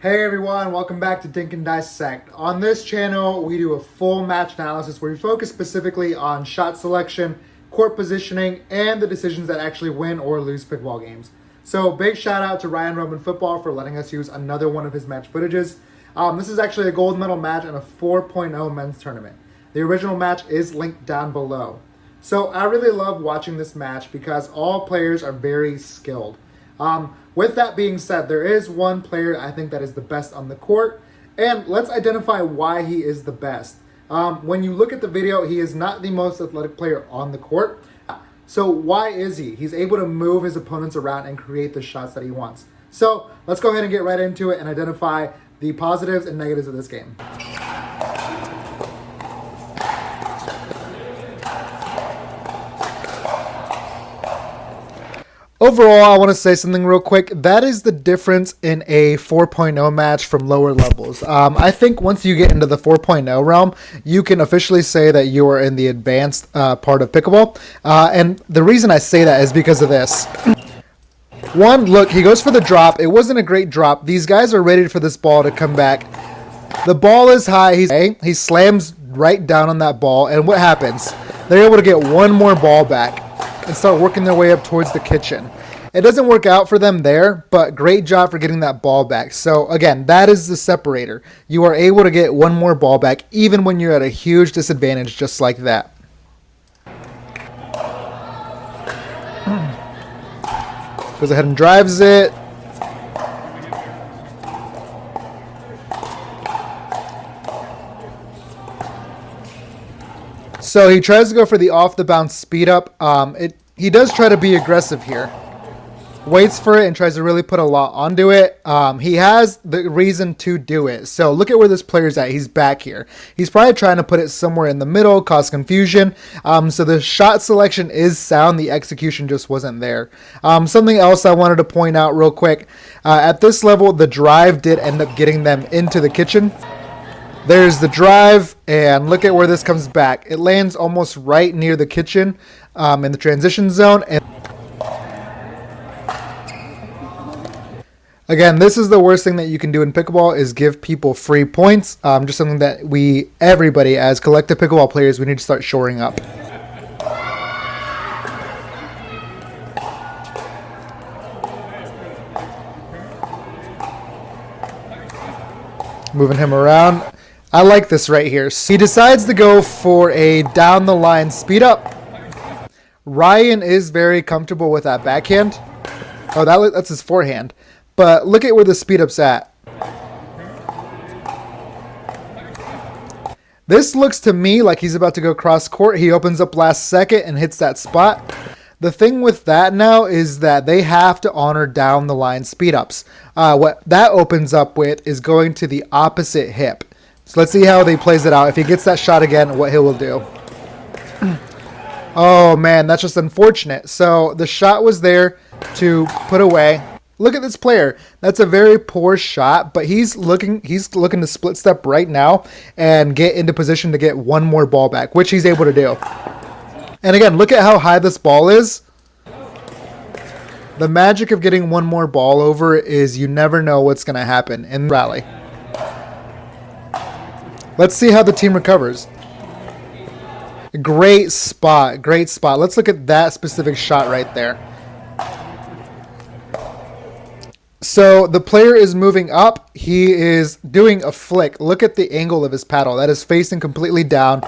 Hey everyone, welcome back to Dink and Dissect. On this channel, we do a full match analysis where we focus specifically on shot selection, court positioning, and the decisions that actually win or lose pickleball games. So big shout out to Ryan Roman Football for letting us use another one of his match footages. This is actually a gold medal match in a 4.0 men's tournament. The original match is linked down below. So I really love watching this match because all players are very skilled. With that being said, there is one player I think that is the best on the court, and let's identify why he is the best. When you look at the video, he is not the most athletic player on the court. So why is he? He's able to move his opponents around and create the shots that he wants. So let's go ahead and get right into it and identify the positives and negatives of this game. Overall, I want to say something real quick. That is the difference in a 4.0 match from lower levels. I think once you get into the 4.0 realm, you can officially say that you are in the advanced part of pickleball. And the reason I say that is because of this. One, look, he goes for the drop. It wasn't a great drop. These guys are ready for this ball to come back. The ball is high. He slams right down on that ball. And what happens? They're able to get one more ball back and start working their way up towards the kitchen. It doesn't work out for them there, but great job for getting that ball back. So again, that is the separator. You are able to get one more ball back even when you're at a huge disadvantage just like that. Goes ahead and drives it. So he tries to go for the off-the-bounce speed up. He does try to be aggressive here. Waits for it and tries to really put a lot onto it. He has the reason to do it. So look at where this player's at. He's back here. He's probably trying to put it somewhere in the middle, cause confusion. So the shot selection is sound. The execution just wasn't there. Something else I wanted to point out real quick. At this level, the drive did end up getting them into the kitchen. There's the drive, and look at where this comes back. It lands almost right near the kitchen in the transition zone. And again, this is the worst thing that you can do in pickleball is give people free points. Just something that everybody as collective pickleball players, we need to start shoring up. Moving him around. I like this right here. He decides to go for a down the line speed up. Ryan is very comfortable with that backhand. Oh, that's his forehand. But look at where the speed up's at. This looks to me like he's about to go cross court. He opens up last second and hits that spot. The thing with that now is that they have to honor down the line speed ups. What that opens up with is going to the opposite hip. So let's see how he plays it out. If he gets that shot again, what he will do. Oh man, that's just unfortunate. So the shot was there to put away. Look at this player. That's a very poor shot, but he's looking to split step right now and get into position to get one more ball back, which he's able to do. And again, look at how high this ball is. The magic of getting one more ball over is you never know what's going to happen in the rally. Let's see how the team recovers. Great spot, great spot. Let's look at that specific shot right there. So the player is moving up. He is doing a flick. Look at the angle of his paddle. That is facing completely down.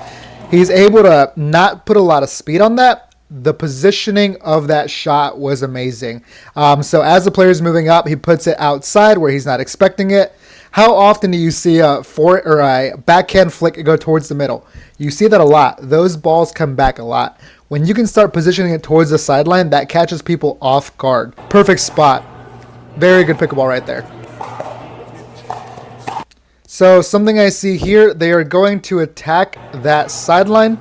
He's able to not put a lot of speed on that. The positioning of that shot was amazing. So as the player is moving up, he puts it outside where he's not expecting it. How often do you see a backhand flick go towards the middle? You see that a lot. Those balls come back a lot. When you can start positioning it towards the sideline, that catches people off guard. Perfect spot. Very good pickleball right there. So something I see here, they are going to attack that sideline.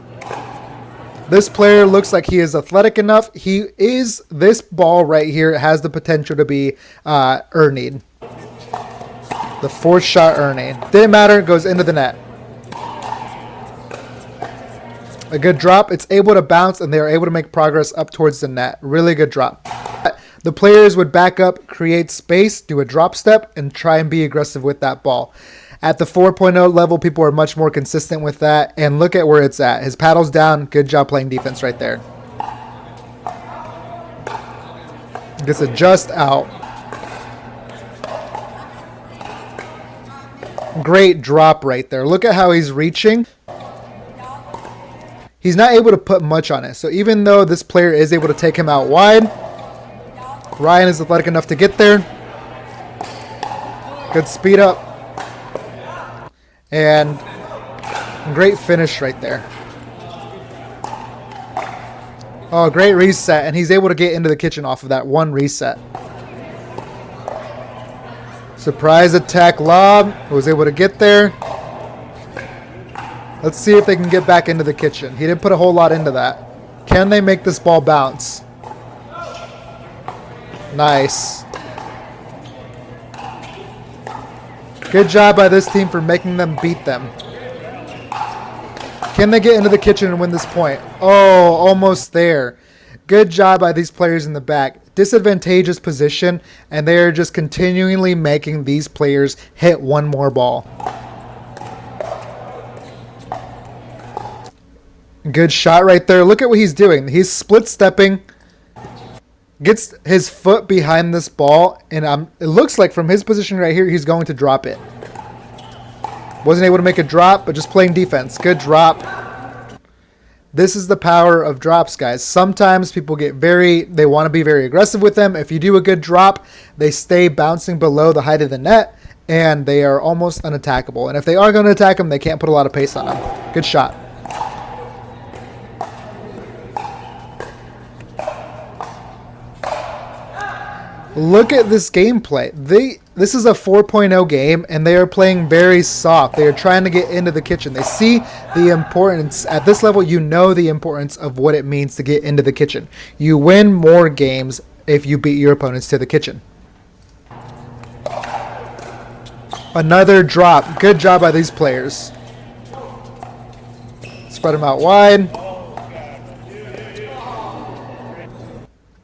This player looks like he is athletic enough. This ball right here has the potential to be Ernie. The fourth shot Ernie. Didn't matter, goes into the net. A good drop. It's able to bounce, and they're able to make progress up towards the net. Really good drop. the players would back up, create space, do a drop step, and try and be aggressive with that ball. At the 4.0 level, people are much more consistent with that, and look at where it's at. His paddle's down. Good job playing defense right there. Gets it just out. Great drop right there. Look at how he's reaching. He's not able to put much on it. So even though this player is able to take him out wide, Ryan is athletic enough to get there. Good speed up. And great finish right there. Oh, great reset. And he's able to get into the kitchen off of that one reset. Surprise attack lob. Was able to get there. Let's see if they can get back into the kitchen. He didn't put a whole lot into that. Can they make this ball bounce? Nice. Good job by this team for making them beat them. Can they get into the kitchen and win this point? Oh, almost there. Good job by these players in the back. Disadvantageous position, and they are just continually making these players hit one more ball. Good shot right there. Look at what he's doing. He's split stepping, gets his foot behind this ball, and it looks like from his position right here, he's going to drop it. Wasn't able to make a drop, but just playing defense. Good drop. This is the power of drops, guys. Sometimes people they want to be very aggressive with them. If you do a good drop, they stay bouncing below the height of the net, and they are almost unattackable. And if they are going to attack them, they can't put a lot of pace on them. Good shot. Look at this gameplay. This is a 4.0 game, and they are playing very soft. They are trying to get into the kitchen. They see the importance. At this level, you know the importance of what it means to get into the kitchen. You win more games if you beat your opponents to the kitchen. Another drop. Good job by these players. Spread them out wide.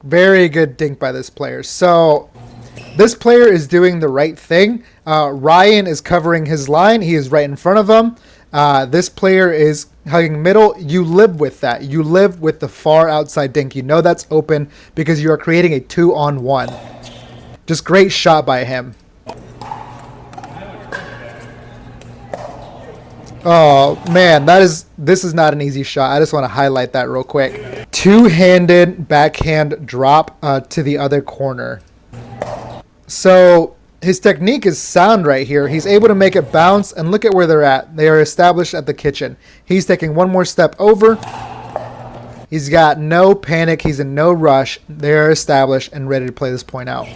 Very good dink by this player. So this player is doing the right thing. Ryan is covering his line. He is right in front of him. This player is hugging middle. You live with that. You live with the far outside dink. You know that's open because you are creating a 2-on-1. Just great shot by him. Oh man, this is not an easy shot. I just want to highlight that real quick. Two-handed backhand drop to the other corner. So his technique is sound right here. He's able to make it bounce, and look at where they're at. They are established at the kitchen. He's taking one more step over. He's got no panic. He's in no rush. They're established and ready to play this point out.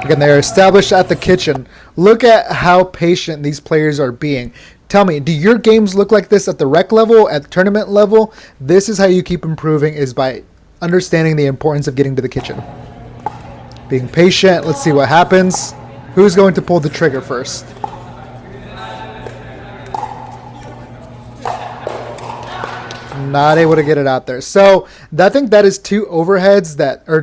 Again, they are established at the kitchen. Look at how patient these players are being. Tell me, do your games look like this at the rec level, at the tournament level? This is how you keep improving, is by understanding the importance of getting to the kitchen. Being patient. Let's see what happens. Who's going to pull the trigger first? Not able to get it out there. So I think that is two overheads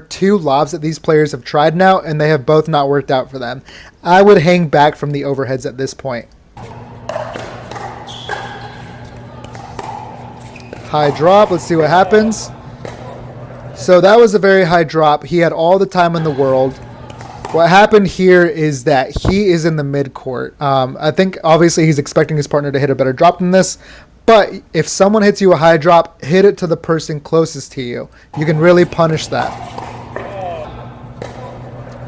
two lobs that these players have tried now, and they have both not worked out for them. I would hang back from the overheads at this point. High drop. Let's see what happens. So that was a very high drop. He had all the time in the world. What happened here is that he is in the mid-court. I think obviously he's expecting his partner to hit a better drop than this. But if someone hits you a high drop, hit it to the person closest to you. You can really punish that.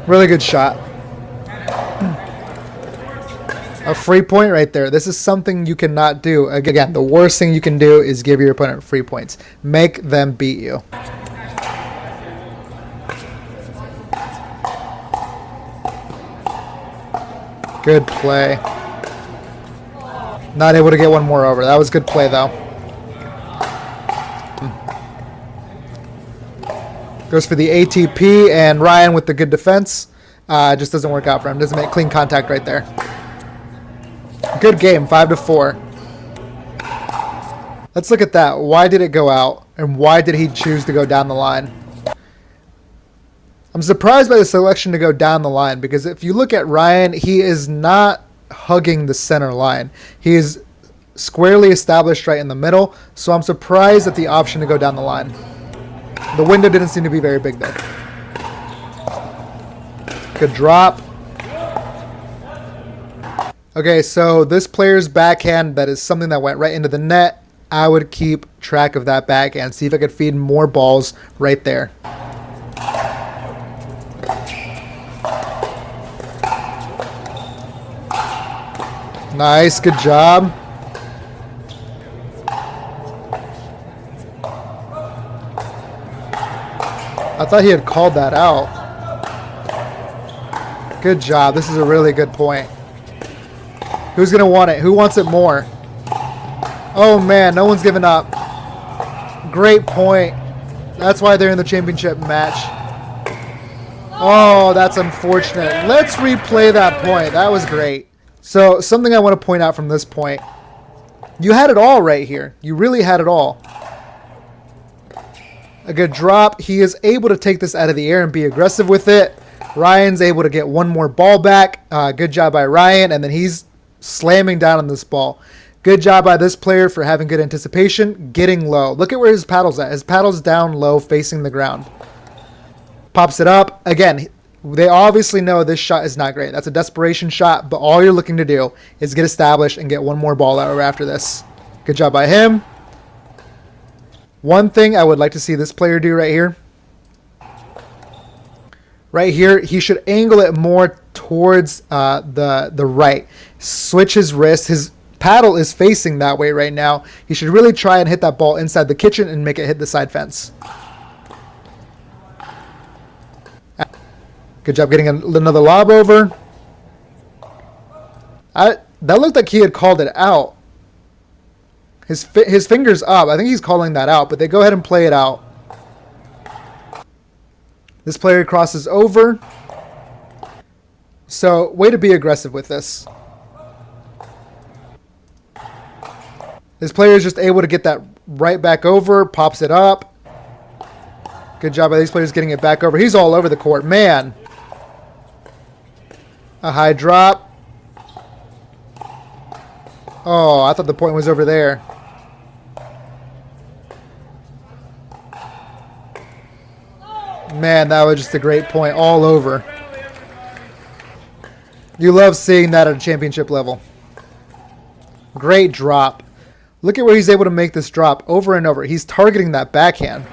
Really good shot. A free point right there. This is something you cannot do. Again, the worst thing you can do is give your opponent free points. Make them beat you. Good play. Not able to get one more over. That was good play, though. Goes for the ATP, and Ryan with the good defense. Just doesn't work out for him. Doesn't make clean contact right there. Good game, 5-4. Let's look at that. Why did it go out? And why did he choose to go down the line? I'm surprised by the selection to go down the line, because if you look at Ryan, he is not hugging the center line. He is squarely established right in the middle, so I'm surprised at the option to go down the line. The window didn't seem to be very big there. Good drop. Okay, so this player's backhand, that is something that went right into the net. I would keep track of that backhand, see if I could feed more balls right there. Nice, good job. I thought he had called that out. Good job. This is a really good point. Who's going to want it? Who wants it more? Oh, man. No one's giving up. Great point. That's why they're in the championship match. Oh, that's unfortunate. Let's replay that point. That was great. So, something I want to point out from this point. You had it all right here. You really had it all. A good drop. He is able to take this out of the air and be aggressive with it. Ryan's able to get one more ball back. Good job by Ryan. And then he's slamming down on this ball. Good job by this player for having good anticipation. Getting low. Look at where his paddle's at. His paddle's down low, facing the ground. Pops it up. Again, they obviously know this shot is not great. That's a desperation shot, but all you're looking to do is get established and get one more ball out after this. Good job by him. One thing I would like to see this player do right here. Right here, he should angle it more towards the right. Switch his wrist. His paddle is facing that way right now. He should really try and hit that ball inside the kitchen and make it hit the side fence. Good job getting another lob over. That looked like he had called it out. His finger's up. I think he's calling that out, but they go ahead and play it out. This player crosses over. So, way to be aggressive with this. This player is just able to get that right back over, pops it up. Good job by these players getting it back over. He's all over the court. Man. A high drop. Oh, I thought the point was over there. Man, that was just a great point all over. You love seeing that at a championship level. Great drop. Look at where he's able to make this drop over and over. He's targeting that backhand.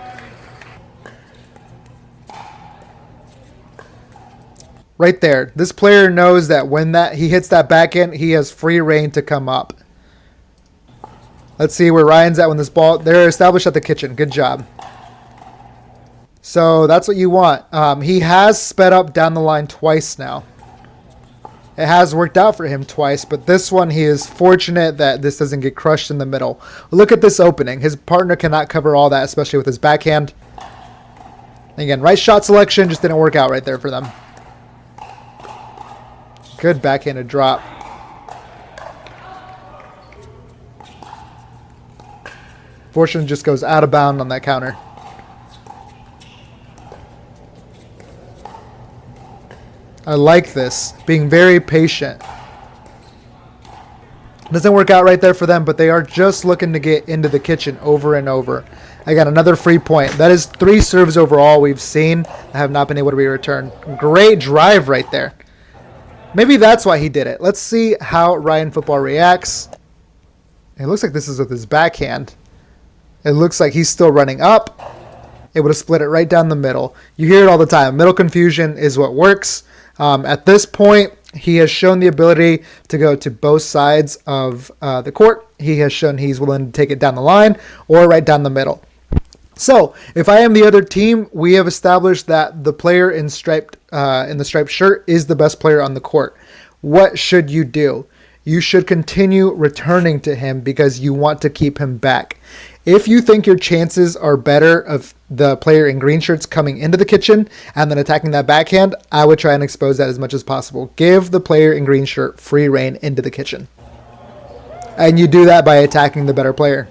Right there. This player knows that when he hits that backhand, he has free reign to come up. Let's see where Ryan's at when this ball... They're established at the kitchen. Good job. So that's what you want. He has sped up down the line twice now. It has worked out for him twice, but this one he is fortunate that this doesn't get crushed in the middle. Look at this opening. His partner cannot cover all that, especially with his backhand. Again, right shot selection just didn't work out right there for them. Good backhanded drop. Fortune just goes out of bounds on that counter. I like this. Being very patient. Doesn't work out right there for them, but they are just looking to get into the kitchen over and over. Again, another free point. That is 3 serves overall we've seen that have not been able to be returned. Great drive right there. Maybe that's why he did it. Let's see how Ryan Football reacts. It looks like this is with his backhand. It looks like he's still running up. Able to split it right down the middle. You hear it all the time. Middle confusion is what works. At this point, he has shown the ability to go to both sides of the court. He has shown he's willing to take it down the line or right down the middle. So, if I am the other team, we have established that the player in the striped shirt is the best player on the court. What should you do? You should continue returning to him because you want to keep him back. If you think your chances are better of the player in green shirts coming into the kitchen and then attacking that backhand, I would try and expose that as much as possible. Give the player in green shirt free reign into the kitchen. And you do that by attacking the better player.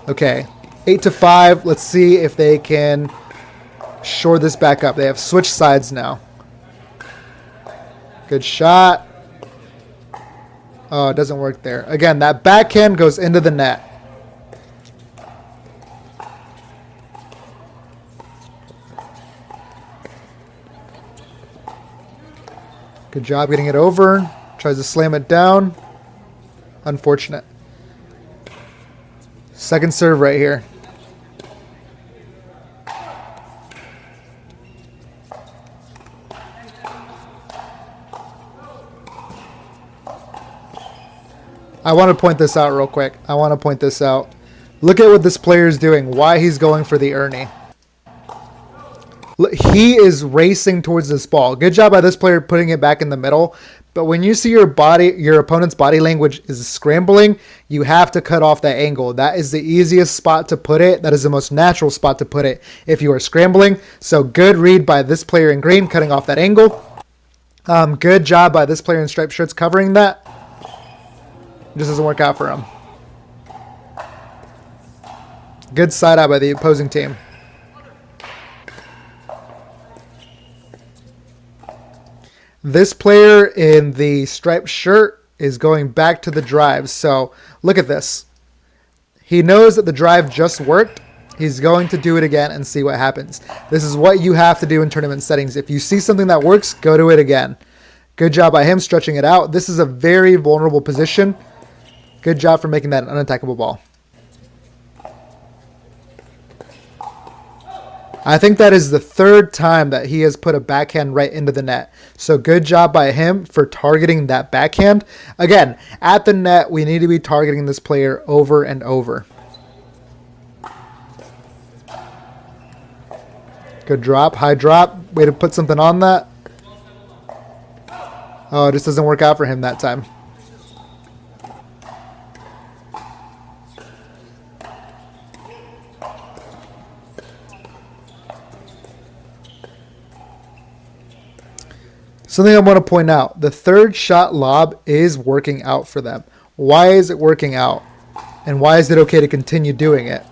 Okay, 8-5. Let's see if they can shore this back up. They have switched sides now. Good shot. Oh, it doesn't work there. Again, that backhand goes into the net. Good job getting it over. Tries to slam it down. Unfortunate. Second serve right here. I want to point this out real quick. Look at what this player is doing. Why he's going for the Ernie. Look, he is racing towards this ball. Good job by this player putting it back in the middle. But when you see your opponent's body language is scrambling, you have to cut off that angle. That is the easiest spot to put it. That is the most natural spot to put it if you are scrambling. So good read by this player in green, cutting off that angle. Good job by this player in striped shirts covering that. It just doesn't work out for him. Good side eye by the opposing team. This player in the striped shirt is going back to the drive. So look at this. He knows that the drive just worked. He's going to do it again and see what happens. This is what you have to do in tournament settings. If you see something that works, go to it again. Good job by him stretching it out. This is a very vulnerable position. Good job for making that an unattackable ball. I think that is the third time that he has put a backhand right into the net. So good job by him for targeting that backhand. Again, at the net, we need to be targeting this player over and over. Good drop, high drop. Way to put something on that. Oh, it just doesn't work out for him that time. Something I want to point out, the third shot lob is working out for them. Why is it working out? And why is it okay to continue doing it?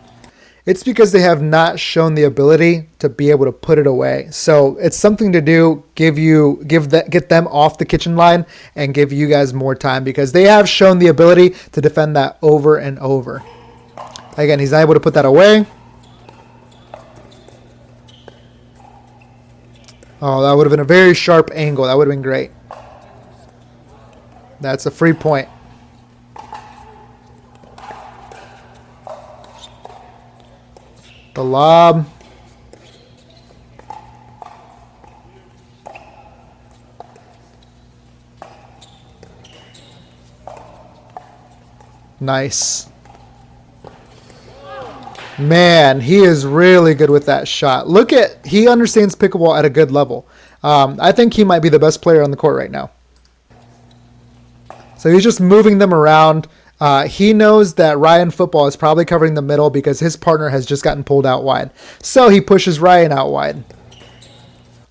It's because they have not shown the ability to be able to put it away. So it's something to do, get them off the kitchen line and give you guys more time because they have shown the ability to defend that over and over. Again, he's not able to put that away. Oh, that would have been a very sharp angle. That would have been great. That's a free point. The lob. Nice. Man, he is really good with that shot. He understands pickleball at a good level. I think he might be the best player on the court right now. So he's just moving them around. He knows that Ryan Football is probably covering the middle because his partner has just gotten pulled out wide. So he pushes Ryan out wide.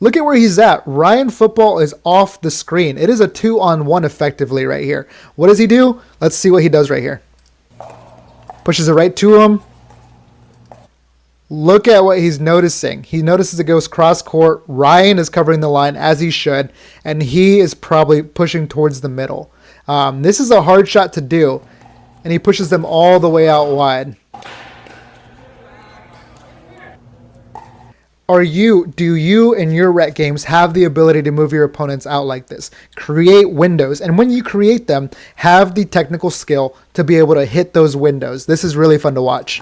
Look at where he's at. Ryan Football is off the screen. It is a 2-on-1 effectively right here. What does he do? Let's see what he does right here. Pushes it right to him. Look at what he's noticing. He notices it goes cross court. Ryan is covering the line as he should, and he is probably pushing towards the middle. This is a hard shot to do, and he pushes them all the way out wide. Do you in your rec games have the ability to move your opponents out like this? Create windows, and when you create them, have the technical skill to be able to hit those windows. This is really fun to watch.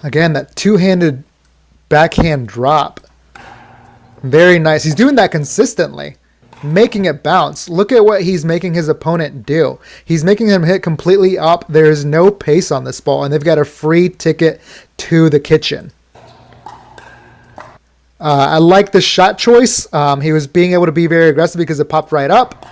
Again, that two-handed backhand drop. Very nice. He's doing that consistently, making it bounce. Look at what he's making his opponent do. He's making him hit completely up. There is no pace on this ball, and they've got a free ticket to the kitchen. I like the shot choice. He was being able to be very aggressive because it popped right up.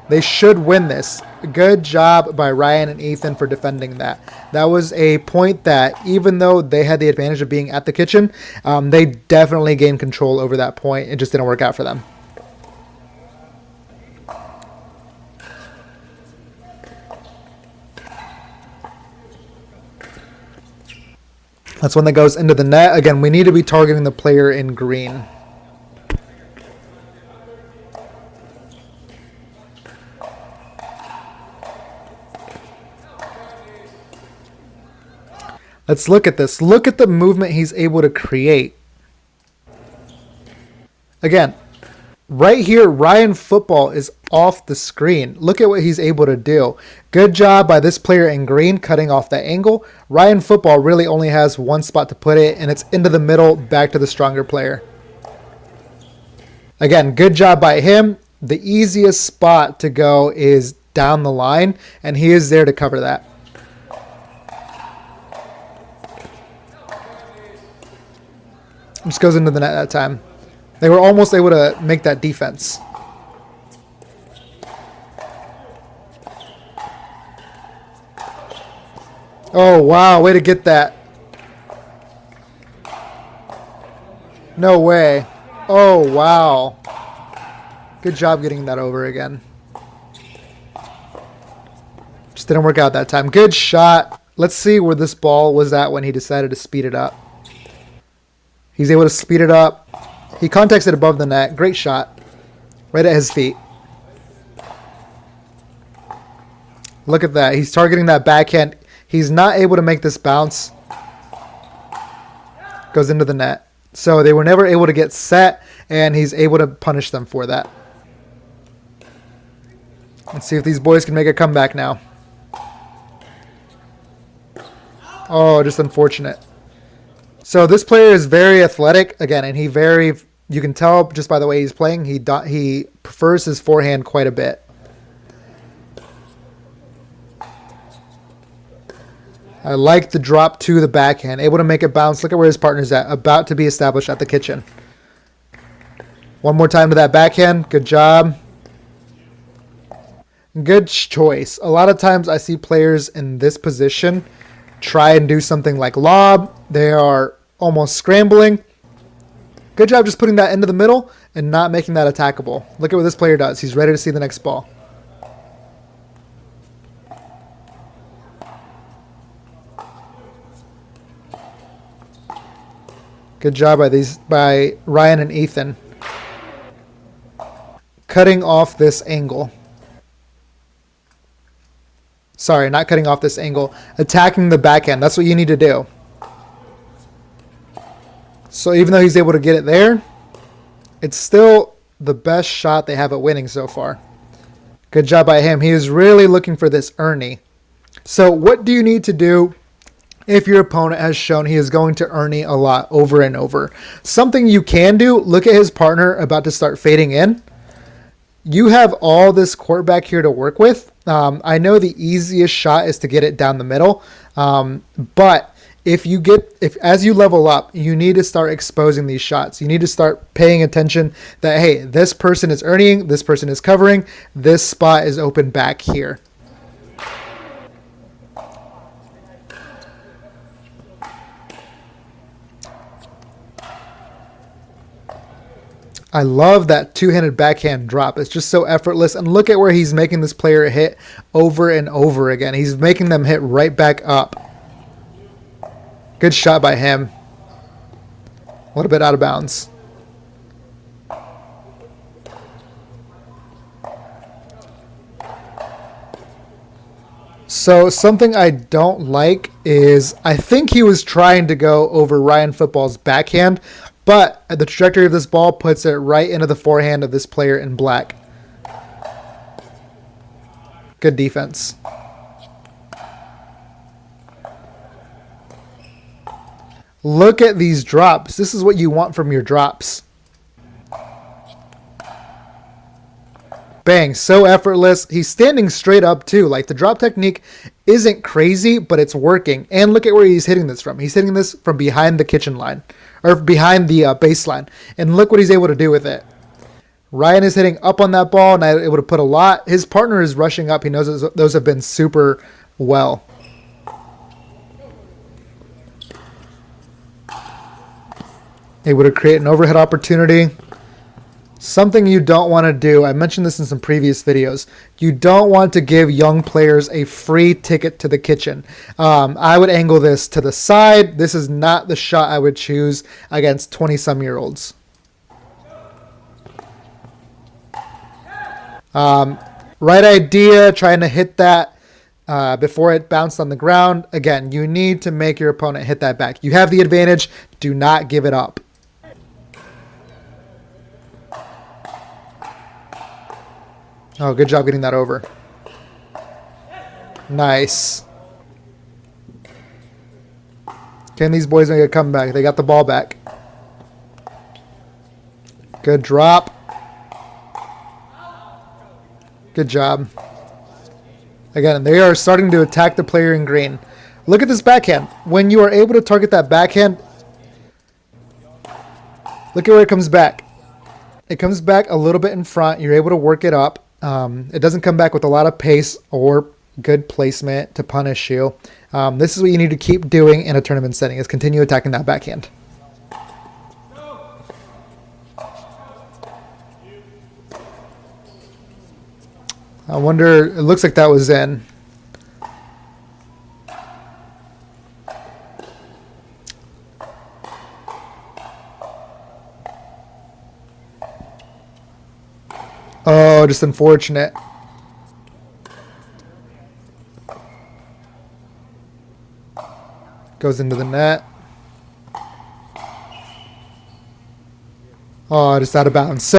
They should win this. Good job by Ryan and Ethan for defending that. That was a point that even though they had the advantage of being at the kitchen, they definitely gained control over that point. It just didn't work out for them. That's one that goes into the net. Again, we need to be targeting the player in green. Let's look at this. Look at the movement he's able to create. Again, right here, Ryan Football is off the screen. Look at what he's able to do. Good job by this player in green cutting off that angle. Ryan Football really only has one spot to put it, and it's into the middle, back to the stronger player. Again, good job by him. The easiest spot to go is down the line, and he is there to cover that. Just goes into the net that time. They were almost able to make that defense. Oh, wow. Way to get that. No way. Oh, wow. Good job getting that over again. Just didn't work out that time. Good shot. Let's see where this ball was at when he decided to speed it up. He's able to speed it up. He contacts it above the net. Great shot. Right at his feet. Look at that. He's targeting that backhand. He's not able to make this bounce. Goes into the net. So they were never able to get set, and he's able to punish them for that. Let's see if these boys can make a comeback now. Oh, just unfortunate. So this player is very athletic, again, and you can tell just by the way he's playing, he prefers his forehand quite a bit. I like the drop to the backhand, able to make it bounce. Look at where his partner's at, about to be established at the kitchen. One more time to that backhand. Good job. Good choice. A lot of times I see players in this position try and do something like lob. They are almost scrambling. Good job just putting that into the middle and not making that attackable. Look at what this player does. He's ready to see the next ball. Good job by Ryan and Ethan. Cutting off this angle. Sorry, not cutting off this angle. Attacking the backhand. That's what you need to do. So even though he's able to get it there, it's still the best shot they have at winning so far. Good job by him. He is really looking for this Ernie. So what do you need to do if your opponent has shown he is going to Ernie a lot over and over? Something you can do, look at his partner about to start fading in. You have all this court back here to work with. I know the easiest shot is to get it down the middle, but if as you level up, you need to start exposing these shots. You need to start paying attention that, hey, this person is earning, this person is covering, this spot is open back here. I love that two-handed backhand drop. It's just so effortless. And look at where he's making this player hit over and over again. He's making them hit right back up. Good shot by him. A little bit out of bounds. So something I don't like is I think he was trying to go over Ryan Football's backhand, but the trajectory of this ball puts it right into the forehand of this player in black. Good defense. Look at these drops. This is what you want from your drops. Bang, so effortless. He's standing straight up too. Like the drop technique isn't crazy, but it's working. And look at where he's hitting this from. He's hitting this from behind the kitchen line, or behind the baseline. And look what he's able to do with it. Ryan is hitting up on that ball, and able to put a lot. His partner is rushing up. He knows those have been super well. Able to create an overhead opportunity. Something you don't want to do, I mentioned this in some previous videos, you don't want to give young players a free ticket to the kitchen. I would angle this to the side. This is not the shot I would choose against 20-some-year-olds. Right idea, trying to hit that before it bounced on the ground. Again, you need to make your opponent hit that back. You have the advantage. Do not give it up. Oh, good job getting that over. Nice. Can these boys make a comeback? They got the ball back. Good drop. Good job. Again, they are starting to attack the player in green. Look at this backhand. When you are able to target that backhand, look at where it comes back. It comes back a little bit in front. You're able to work it up. It doesn't come back with a lot of pace or good placement to punish you. This is what you need to keep doing in a tournament setting, is continue attacking that backhand. I wonder, it looks like that was in. Oh, just unfortunate. Goes into the net. Oh, just out of bounds.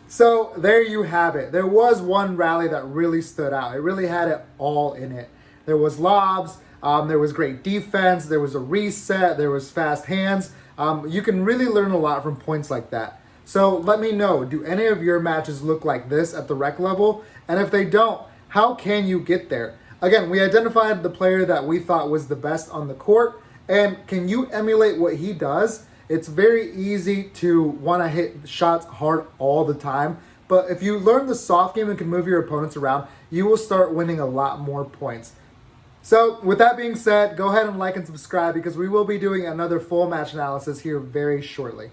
So there you have it. There was one rally that really stood out. It really had it all in it. There was lobs, there was great defense, there was a reset, there was fast hands. You can really learn a lot from points like that. So let me know, do any of your matches look like this at the rec level? And if they don't, how can you get there? Again, we identified the player that we thought was the best on the court, and can you emulate what he does? It's very easy to want to hit shots hard all the time, but if you learn the soft game and can move your opponents around, you will start winning a lot more points. So with that being said, go ahead and like and subscribe, because we will be doing another full match analysis here very shortly.